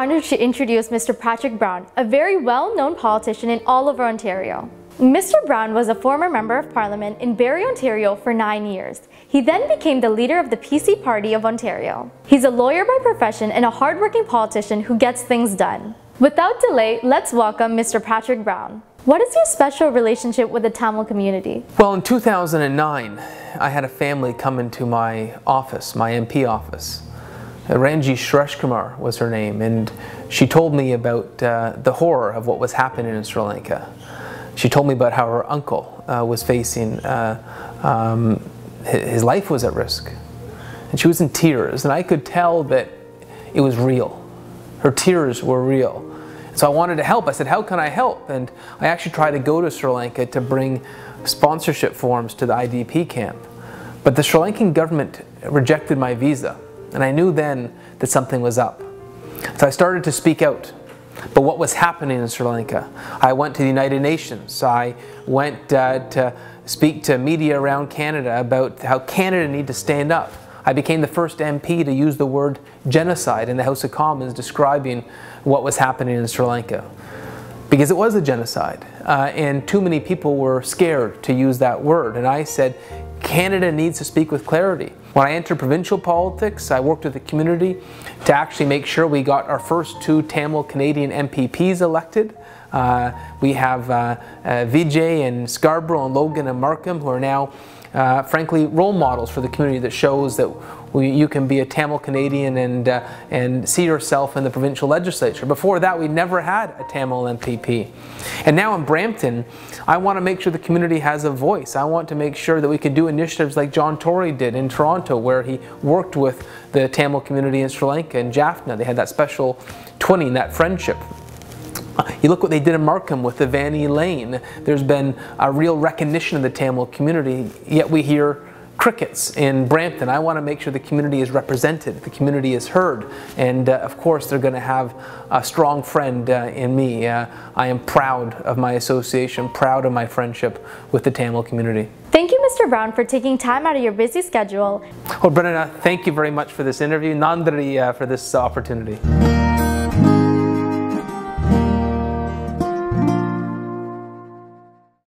honored to introduce Mr. Patrick Brown, a very well-known politician in all over Ontario. Mr. Brown was a former Member of Parliament in Barrie, Ontario for 9 years. He then became the leader of the PC Party of Ontario. He's a lawyer by profession and a hard-working politician who gets things done. Without delay, let's welcome Mr. Patrick Brown. What is your special relationship with the Tamil community? Well, in 2009, I had a family come into my office, my MP office. Ranji Shreshkumar was her name, and she told me about the horror of what was happening in Sri Lanka. She told me about how her uncle was facing, his life was at risk. And she was in tears, and I could tell that it was real. Her tears were real. So I wanted to help. I said, how can I help? And I actually tried to go to Sri Lanka to bring sponsorship forms to the IDP camp. But the Sri Lankan government rejected my visa. And I knew then that something was up. So I started to speak out. But what was happening in Sri Lanka? I went to the United Nations. I went to speak to media around Canada about how Canada needed to stand up. I became the first MP to use the word genocide in the House of Commons describing what was happening in Sri Lanka. Because it was a genocide, and too many people were scared to use that word. And I said, Canada needs to speak with clarity. When I entered provincial politics, I worked with the community to actually make sure we got our first 2 Tamil Canadian MPPs elected. We have Vijay and Scarborough and Logan and Markham, who are now frankly role models for the community, that shows that you can be a Tamil Canadian and see yourself in the provincial legislature. Before that, we never had a Tamil MPP. And now in Brampton, I want to make sure the community has a voice. I want to make sure that we can do initiatives like John Tory did in Toronto, where he worked with the Tamil community in Sri Lanka and Jaffna. They had that special twinning, that friendship. You look what they did in Markham with the Vanny Lane. There's been a real recognition of the Tamil community, yet we hear crickets in Brampton. I want to make sure the community is represented, the community is heard, and of course they're going to have a strong friend in me. I am proud of my association, proud of my friendship with the Tamil community. Thank you, Mr. Brown, for taking time out of your busy schedule. Well, Branavi, thank you very much for this interview. Nandri for this opportunity.